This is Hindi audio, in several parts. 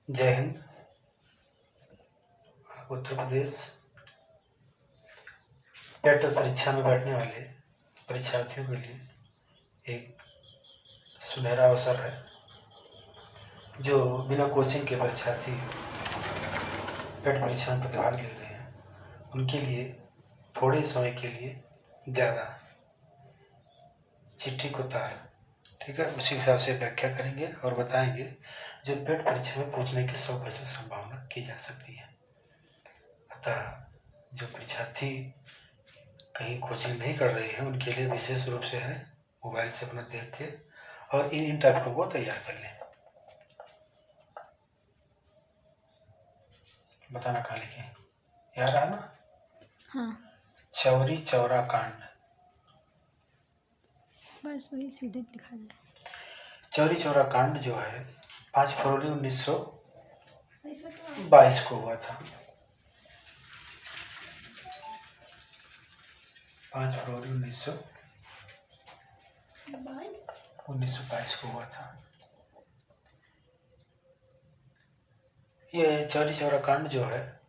जय हिंद। उत्तर प्रदेश टेट परीक्षा में बैठने वाले परीक्षार्थियों के लिए एक सुनहरा अवसर है। जो बिना कोचिंग के परीक्षार्थी टेट परीक्षा में प्रतिभाग ले रहे हैं, उनके लिए थोड़े समय के लिए ज़्यादा चिट्ठी को तार, ठीक है, उसी हिसाब से व्याख्या करेंगे और बताएंगे जो टेट परीक्षा में पूछने की 100% संभावना की जा सकती है। अतः जो परीक्षार्थी कहीं कोचिंग नहीं कर रहे हैं, उनके लिए विशेष रूप से है मोबाइल से अपना देख के और इन टॉपिकों को तैयार कर लें। बताना कहाँ लिखे, याद रहा ना? हाँ, चौरी चौरा कांड, बस वही सीधे लिखा जाए। चौरी चौरा कांड जो है 5 फरवरी 1922 को हुआ था। 5 फरवरी 1922 को हुआ था। ये चौरी चौरा कांड जो है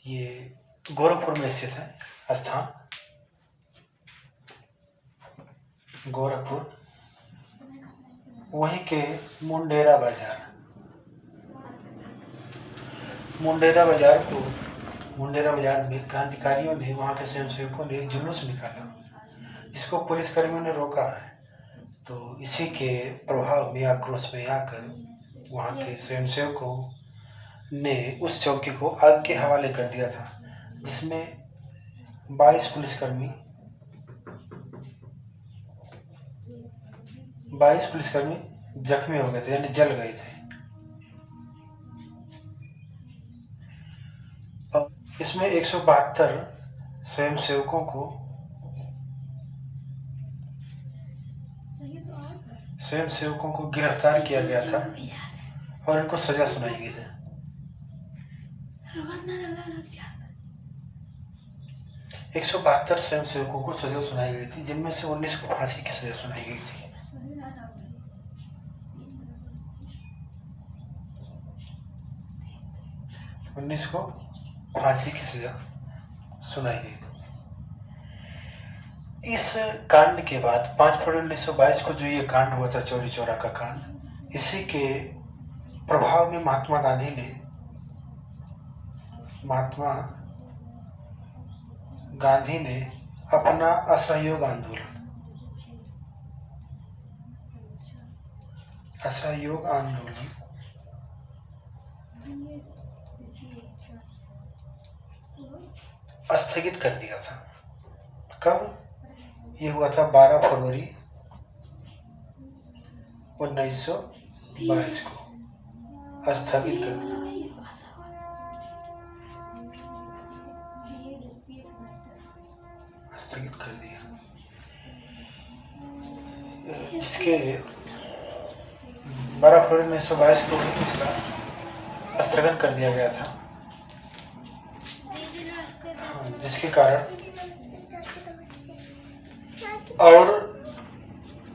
ये गोरखपुर में स्थित है स्थान। गोरखपुर, वहीं के मुंडेरा बाजार में क्रांतिकारियों ने, वहाँ के स्वयंसेवकों ने एक जुलूस निकाला, जिसको पुलिसकर्मियों ने रोका है। तो इसी के प्रभाव में, आक्रोश में आकर वहाँ के स्वयंसेवकों ने उस चौकी को आग के हवाले कर दिया था, जिसमें 22 पुलिसकर्मी जख्मी हो गए थे, यानी जल गए थे। और इसमें 172 स्वयंसेवकों को गिरफ्तार किया गया था और इनको सजा सुनाई गई थी। 172 स्वयंसेवकों को सजा सुनाई गई थी, जिनमें से 19 को फांसी की सजा सुनाई गई थी। इस कांड के बाद 5 फरवरी 1922 को जो ये कांड हुआ था, चौरी चौरा का कांड, इसी के प्रभाव में महात्मा गांधी ने अपना असहयोग आंदोलन स्थगित कर दिया था। कब ये हुआ था? 12 फरवरी 1922 को स्थगित कर दिया। इसके 12 फरवरी 1922 को इसका स्थगन कर दिया गया था, जिसके कारण और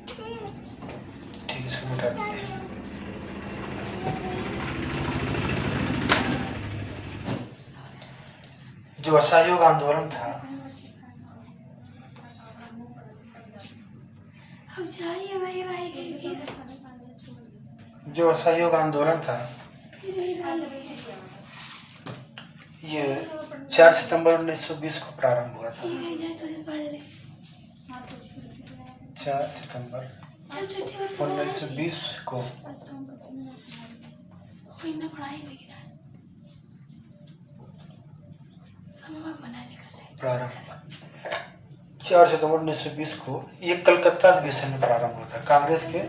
ठीक, इसको मिटा देते हैं। जो असहयोग आंदोलन था, ये 4 सितंबर 1920 को प्रारंभ हुआ था। 4 सितंबर 1920 को प्रारंभ हुआ। 4 सितंबर 1920 को ये कलकत्ता अधिवेशन में प्रारंभ हुआ था। कांग्रेस के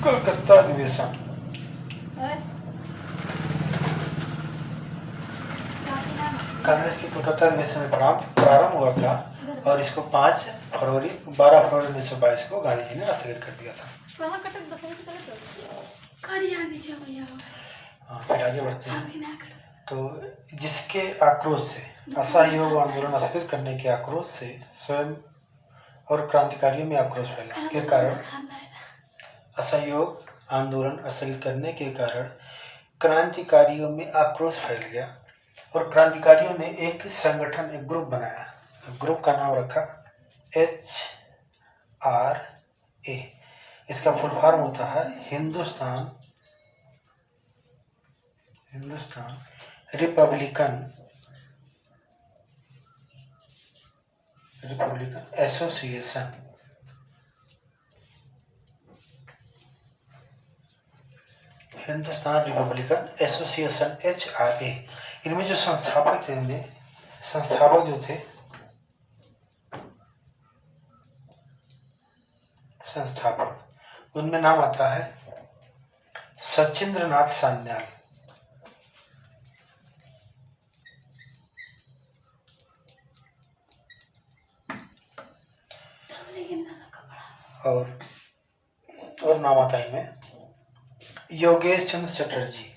कलकत्ता अधिवेशन में प्रारंभ हुआ था और इसको 12 फरवरी 1922 को गांधी जी ने स्थगित कर दिया था। फिर आगे बढ़ते हैं। तो जिसके आक्रोश से, असहयोग आंदोलन स्थगित करने के आक्रोश से स्वयं और क्रांतिकारियों में आक्रोश फैला के कारण असहयोग आंदोलन असफल करने के कारण क्रांतिकारियों में आक्रोश फैल गया और क्रांतिकारियों ने एक संगठन, एक ग्रुप बनाया। ग्रुप का नाम रखा HRA। इसका फुल फॉर्म होता है Hindustan Republican association. Hindustan Republican association HRA। इनमें जो संस्थापक जो थे उनमें नाम आता है सचिंद्रनाथ सान्याल। और नाम आता है इनमें योगेश चंद्र चटर्जी।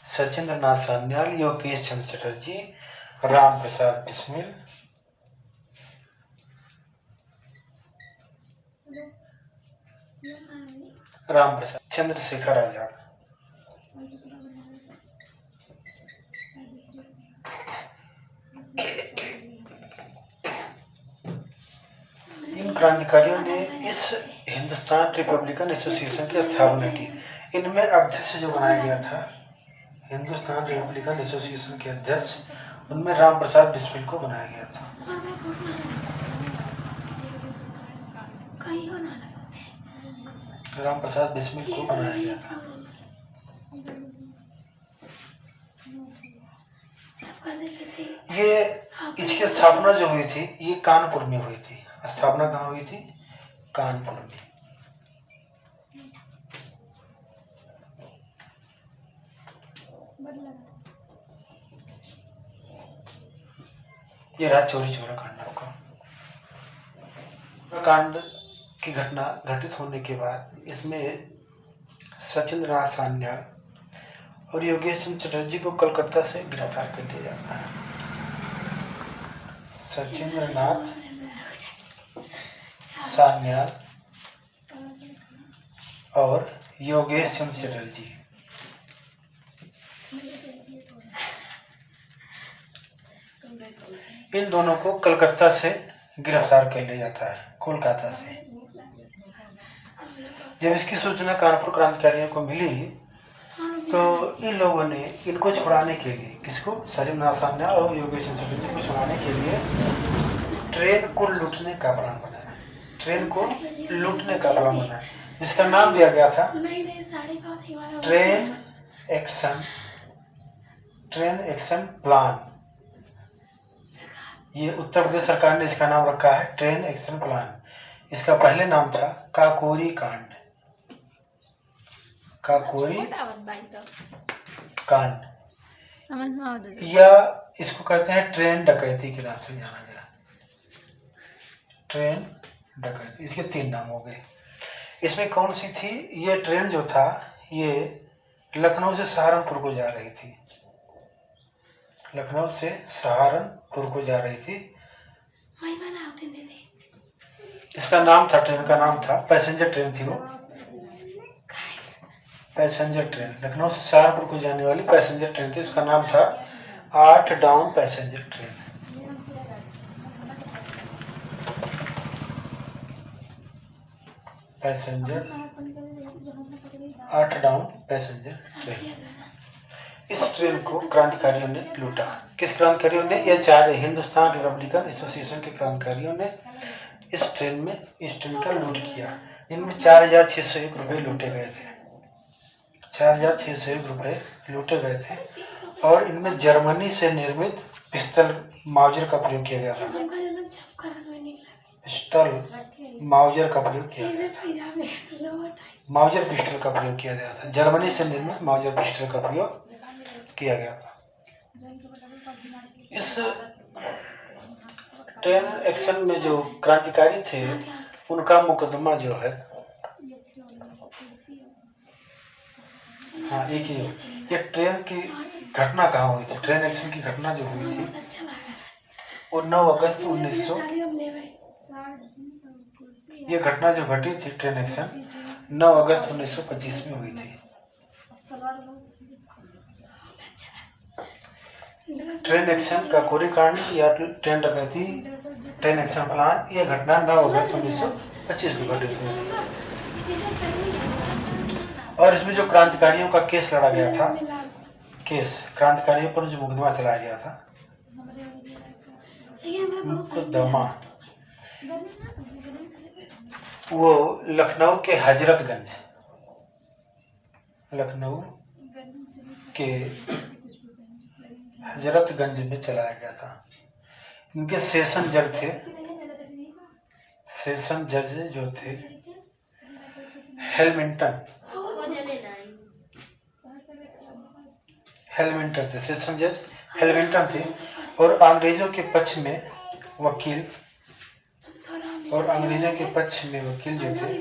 सचिंद्रनाथ सान्याल, योगेश चंद्र चटर्जी, राम प्रसाद बिस्मिल, राम प्रसाद, चंद्रशेखर आजाद। इन क्रांतिकारियों ने इस हिंदुस्तान रिपब्लिकन एसोसिएशन की स्थापना की। इनमें अध्यक्ष जो बनाया गया था हिंदुस्तान रिपब्लिकन एसोसिएशन के अध्यक्ष, उनमें राम प्रसाद बिस्मिल को बनाया गया था। राम प्रसाद बिस्मिल को बनाया गया था। ये इसकी स्थापना जो हुई थी ये कानपुर में हुई थी। स्थापना कहाँ हुई थी? कानपुर में। ये रहा चोरी चोरा कांड का। कांड की घटना घटित होने के बाद इसमें सचिंद्रनाथ सान्याल और योगेश चंद्र चटर्जी को कलकत्ता से गिरफ्तार कर लिया जाता है। सचिंद्रनाथ सान्याल और योगेश चंद्र चटर्जी इन दोनों को कलकत्ता से गिरफ्तार कर लिया जाता है, कोलकाता से। जब इसकी सूचना कानपुर क्रांतिकारियों को मिली तो इन लोगों ने इनको छुड़ाने के लिए, किसको? सचिंद्रनाथ सान्याल और योगेश चंद्र चटर्जी को छुड़ाने के लिए ट्रेन को लूटने का प्लान बनाया। ट्रेन को लूटने का प्लान बनाया जिसका नाम दिया गया था ट्रेन एक्शन प्लान। ये उत्तर प्रदेश सरकार ने इसका नाम रखा है ट्रेन एक्शन प्लान। इसका पहले नाम था काकोरी कांड। काकोरी कांड समझ में आ गया। या इसको कहते हैं ट्रेन डकैती के नाम से जाना गया। ट्रेन डकैती, इसके 3 नाम हो गए। इसमें कौन सी थी? ये ट्रेन जो था ये लखनऊ से सहारनपुर को जा रही थी। लखनऊ से सहारनपुर को जा रही थी। इसका नाम था, ट्रेन का नाम था, पैसेंजर ट्रेन थी वो। पैसेंजर ट्रेन, लखनऊ से सहारनपुर को जाने वाली पैसेंजर ट्रेन थी। उसका नाम था 8 down passenger train. Passenger 8 down passenger train. इस ट्रेन को क्रांतिकारियों ने लूटा। किस क्रांतिकारियों ने? ये 4 हिंदुस्तान रिपब्लिकन एसोसिएशन के क्रांतिकारियों ने इस ट्रेन का लूट किया। इनमें 4601 रुपये लूटे गए थे। 4601 रुपये लूटे गए थे और इनमें जर्मनी से निर्मित पिस्टल माउजर का प्रयोग किया गया था। पिस्टल माउजर का प्रयोग किया गया था। माउजर पिस्टल का प्रयोग किया गया था। जर्मनी से निर्मित माउजर पिस्टल का प्रयोग किया गया था। इस ट्रेन एक्शन में जो क्रांतिकारी थे उनका मुकदमा जो है, हाँ एक ही, ये ट्रेन की घटना कहाँ हुई थी? ट्रेन एक्शन की घटना जो हुई थी और 9 अगस्त 1900 ये घटना जो घटी थी ट्रेन एक्शन 9 अगस्त 1925 में हुई थी। ट्रेन एक्शन का कोरी कांड या ट्रेन डकैती ट्रेन एक्शन प्लान ये घटना 9 अगस्त 1925 में घटी थी। और इसमें जो क्रांतिकारियों का केस लड़ा गया था, केस क्रांतिकारियों पर जो मुकदमा चलाया गया था, मुकदमा वो लखनऊ के हजरतगंज, लखनऊ के हजरतगंज में चलाया गया था। इनके सेशन जज थे, सेशन जज जो थे हेलमिंटन थे, सेशन जज हेलमिंटन थे। और अंग्रेजों के पक्ष में वकील, और अंग्रेजों के पक्ष में वकील जो थे,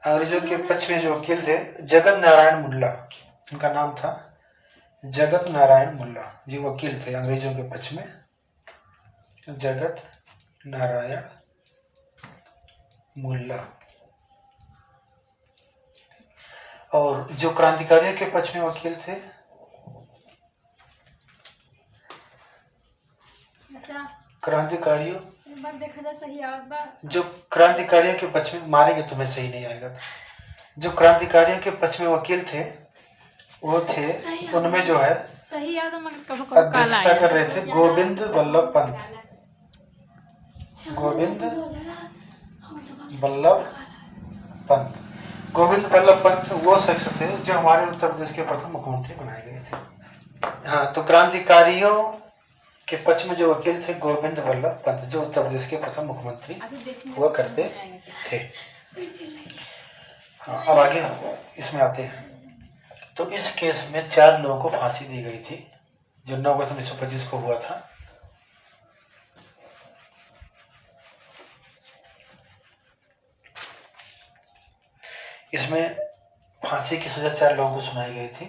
अंग्रेजों के पक्ष में जो वकील थे जगत नारायण मुल्ला, उनका नाम था जगत नारायण मुल्ला जी, वकील थे अंग्रेजों के पक्ष में, जगत नारायण मुल्ला। और जो क्रांतिकारियों के पक्ष में वकील थे क्रांतिकारियों, जो क्रांतिकारियों के पक्ष में, मारेंगे तुम्हें सही नहीं आएगा, जो क्रांतिकारियों के पक्ष में वकील थे वो थे, उनमें जो है अध्यक्षता कर रहे थे गोविंद वल्लभ पंत, गोविंद वल्लभ पंत। गोविंद वल्लभ पंत वो शख्स थे जो हमारे उत्तर प्रदेश के प्रथम मुख्यमंत्री बनाए गए थे। हाँ, तो क्रांतिकारियों के पक्ष में जो वकील थे गोविंद वल्लभ पंत, जो उत्तर प्रदेश के प्रथम मुख्यमंत्री हुआ करते थे। हाँ, अब आगे इसमें आते हैं। तो इस केस में 4 लोगों को फांसी दी गई थी, जो 9 अगस्त 1925 को हुआ था। इसमें फांसी की सजा 4 लोगों को सुनाई गई थी।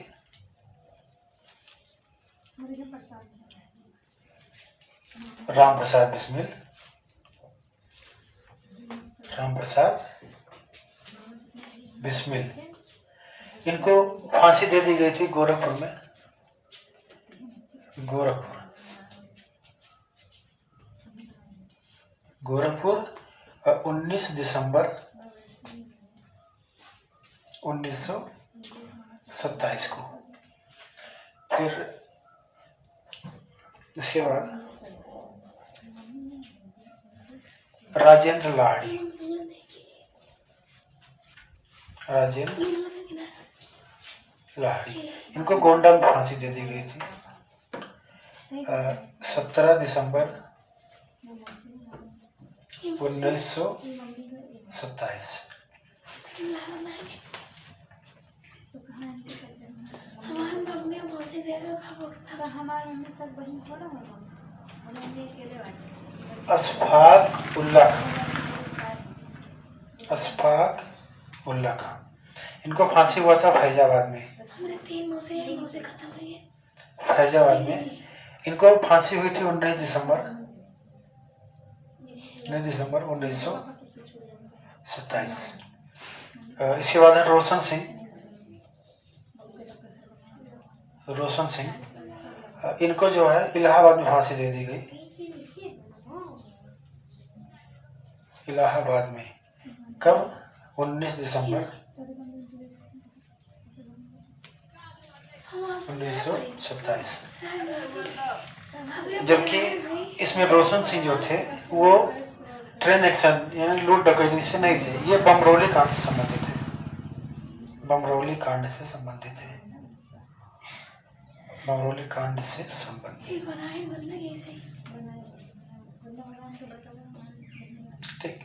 राम प्रसाद बिस्मिल, राम प्रसाद बिस्मिल, इनको फांसी दे दी गई थी गोरखपुर में, गोरखपुर 19 दिसंबर 1927 को। फिर इसके बाद राजेंद्र लाहिड़ी, इनको गोंडा में फांसी दे दी गई थी 17 दिसंबर 1927। अशफाक उल्ला खां, इनको फांसी हुआ था फैजाबाद में, फैजाबाद में इनको फांसी हुई थी 19 दिसंबर 1927। इसके बाद है रोशन सिंह, इनको जो है इलाहाबाद में फांसी दे दी गई, इलाहाबाद में। कब? 19 दिसंबर 1927। जबकि इसमें रोशन सिंह जो थे वो ट्रेन एक्शन यानी लूट डकैती से नहीं थे, ये बमरौली कांड से संबंधित थे, बमरौली कांड से संबंधित है, बमरौली कांड से संबंधित। ठीक,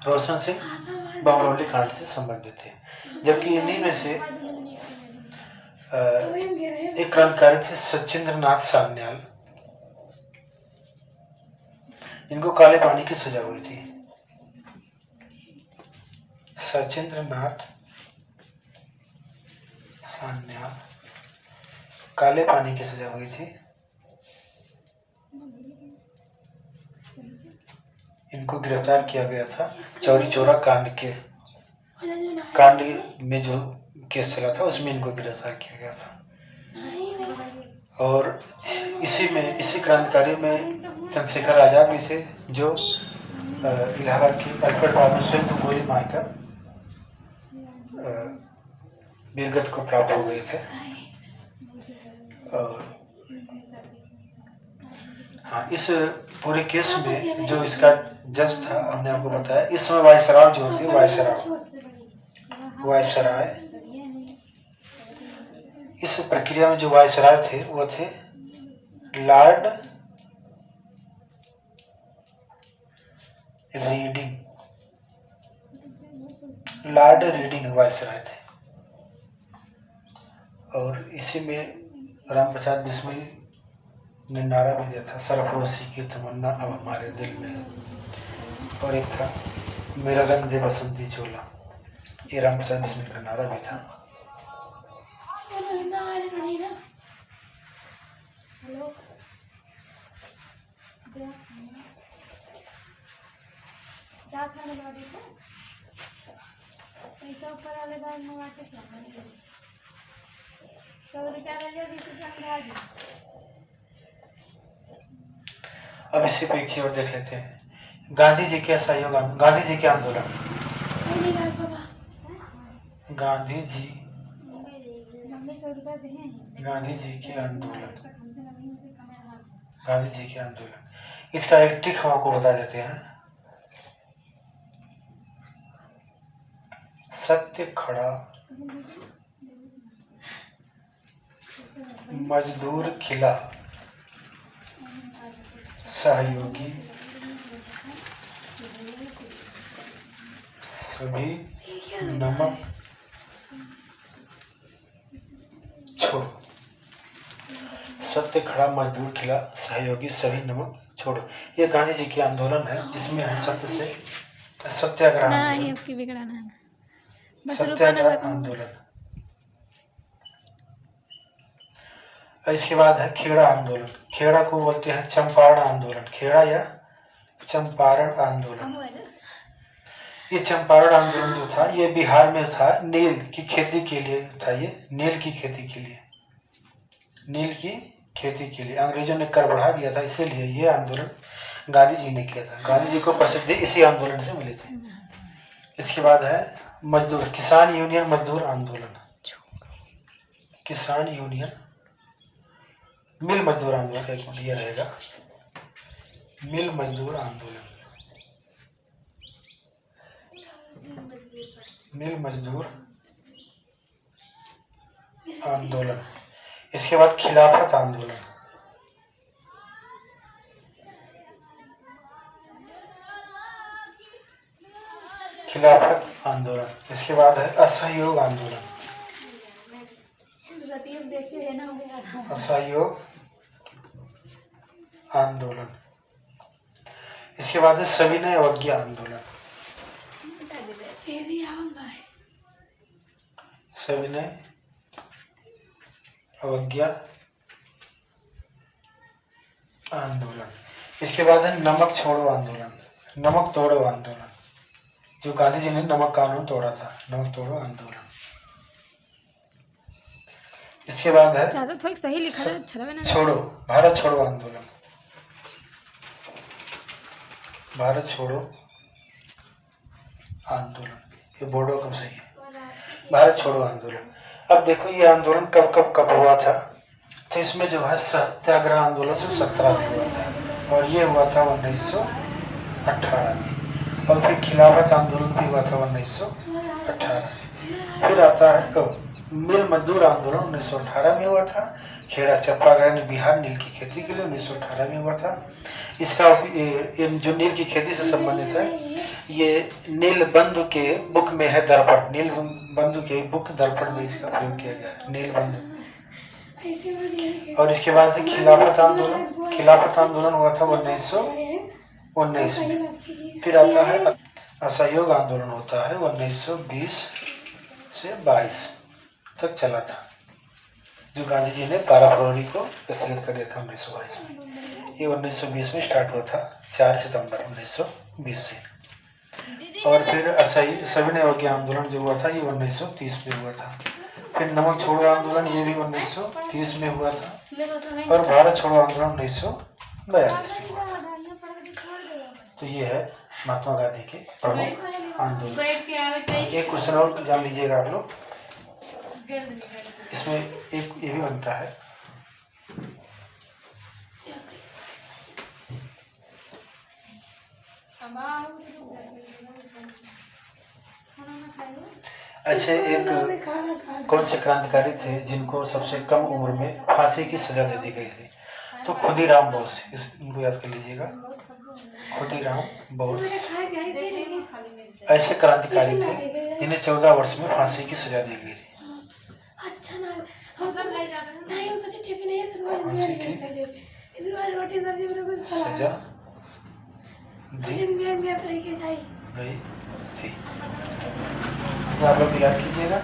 रोशन सिंह बमरौली कांड से संबंधित थे। जबकि इन्हीं में से एक क्रांतिकारी थे सचिंद्र नाथ सान्याल, इनको काले पानी की सजा हुई थी। सचिंद्र नाथ सान्याल काले पानी की सजा हुई थी। इनको गिरफ्तार किया गया था चौरी चौरा कांड में जो केस चला था उसमें इनको गिरफ्तार किया गया था। और इसी क्रांतिकारी में चंद्रशेखर आजाद भी थे, जो इलाहाबाद की अल्फ्रेड टावर में स्वयं को गोली मारकर वीरगति को प्राप्त हो गए थे। और हाँ, इस पूरे केस में जो इसका जज था, हमने आपको बताया, इस समय वायसराय जो थे, वायसराय इस प्रक्रिया में जो वायसराय थे वो थे लॉर्ड रीडिंग वायसराय थे। और इसी में राम प्रसाद बिस्मिल ने नारा भी दिया था, सरफरोशी की तमन्ना अब हमारे दिल में है। और एक था, मेरा रंग दे बसंती चोला, ये राम प्रसाद बिस्मिल का नारा भी था। अब इसी पे एक और देख लेते हैं, गांधी जी के असहयोग, गांधी जी के आंदोलन। गांधी जी के आंदोलन, इसका एक ट्रिक हम आपको बता देते हैं। सत्य खड़ा, मजदूर खिला, सहयोगी सभी नमक छोड़ो। सत्य खड़ा, मजदूर खिला, सहयोगी सभी नमक छोड़ो। ये गांधी जी के आंदोलन है, जिसमें सत्य से सत्याग्रह आंदोलन। इसके बाद है खेड़ा आंदोलन। खेड़ा को बोलते हैं चंपारण आंदोलन। खेड़ा या चंपारण आंदोलन। ये चंपारण आंदोलन जो था, ये बिहार में था, नील की खेती के लिए था। ये नील की खेती के लिए अंग्रेजों ने कर बढ़ा दिया था, इसीलिए ये आंदोलन गांधी जी ने किया था। गांधी जी को प्रसिद्धि इसी आंदोलन से मिली थी। इसके बाद है मजदूर, किसान यूनियन मजदूर आंदोलन। किसान यूनियन, मिल मजदूर आंदोलन, एक मिनट ये रहेगा, मिल मजदूर आंदोलन। मिल मजदूर आंदोलन। इसके बाद खिलाफत आंदोलन। खिलाफत आंदोलन। इसके बाद है असहयोग आंदोलन। असहयोग आंदोलन। इसके बाद है सविनय अवज्ञा आंदोलन। सविनय अवज्ञा आंदोलन। इसके बाद है नमक छोड़ो आंदोलन, नमक तोड़ो आंदोलन। जो गांधी जी ने नमक कानून तोड़ा था, नमक तोड़ो आंदोलन। इसके बाद है सही लिखा है, छोड़ो, भारत छोड़ो आंदोलन। भारत छोड़ो आंदोलन, ये बोर्डो कब सही है, भारत छोड़ो आंदोलन। अब देखो ये आंदोलन कब हुआ था, तो इसमें जो है सत्याग्रह आंदोलन 17 में हुआ था, और ये हुआ था 1918 में। और फिर खिलाफत आंदोलन भी हुआ था 1918। फिर आता है मिल मजदूर आंदोलन 1918 में हुआ था। खेड़ा चंपारण बिहार नील की खेती के लिए 1918 में हुआ था। इसका जो नील की खेती से संबंधित है, ये नील बंधु के बुक में है दर्पण, नील बंधु के बुक दर्पण में इसका प्रयोग किया गया है, नील बंधु। और इसके बाद खिलाफत आंदोलन। खिलाफत आंदोलन हुआ था 1919 में। फिर आता है असहयोग आंदोलन, होता है 1920 से 22 तक चला था। जो गांधी जी ने 12 फरवरी को तस्लीम कर दिया था 1922 में। ये 1920 में स्टार्ट हुआ था, 4 सितंबर 1920 से। और फिर सविनय अवज्ञा आंदोलन जो हुआ था ये 1930 में हुआ था। फिर नमक छोड़ो आंदोलन ये भी 1930 में हुआ था। और भारत छोड़ो आंदोलन 1942 में हुआ था। तो ये है महात्मा गांधी के प्रमुख आंदोलन। एक क्वेश्चन और जान लीजिएगा आप लोग, इसमें एक ये भी बनता है, ऐसे एक कौन से क्रांतिकारी थे जिनको सबसे कम उम्र में फांसी की सजा दे दी गई थी? तो खुदीराम बोस, इनको याद कर लीजिएगा, खुदीराम बोस ऐसे क्रांतिकारी थे जिन्हें 14 वर्ष में फांसी की सजा दी गई थी। फांसी की सजा दी गई थी। तो आप लोग याद कीजिएगा।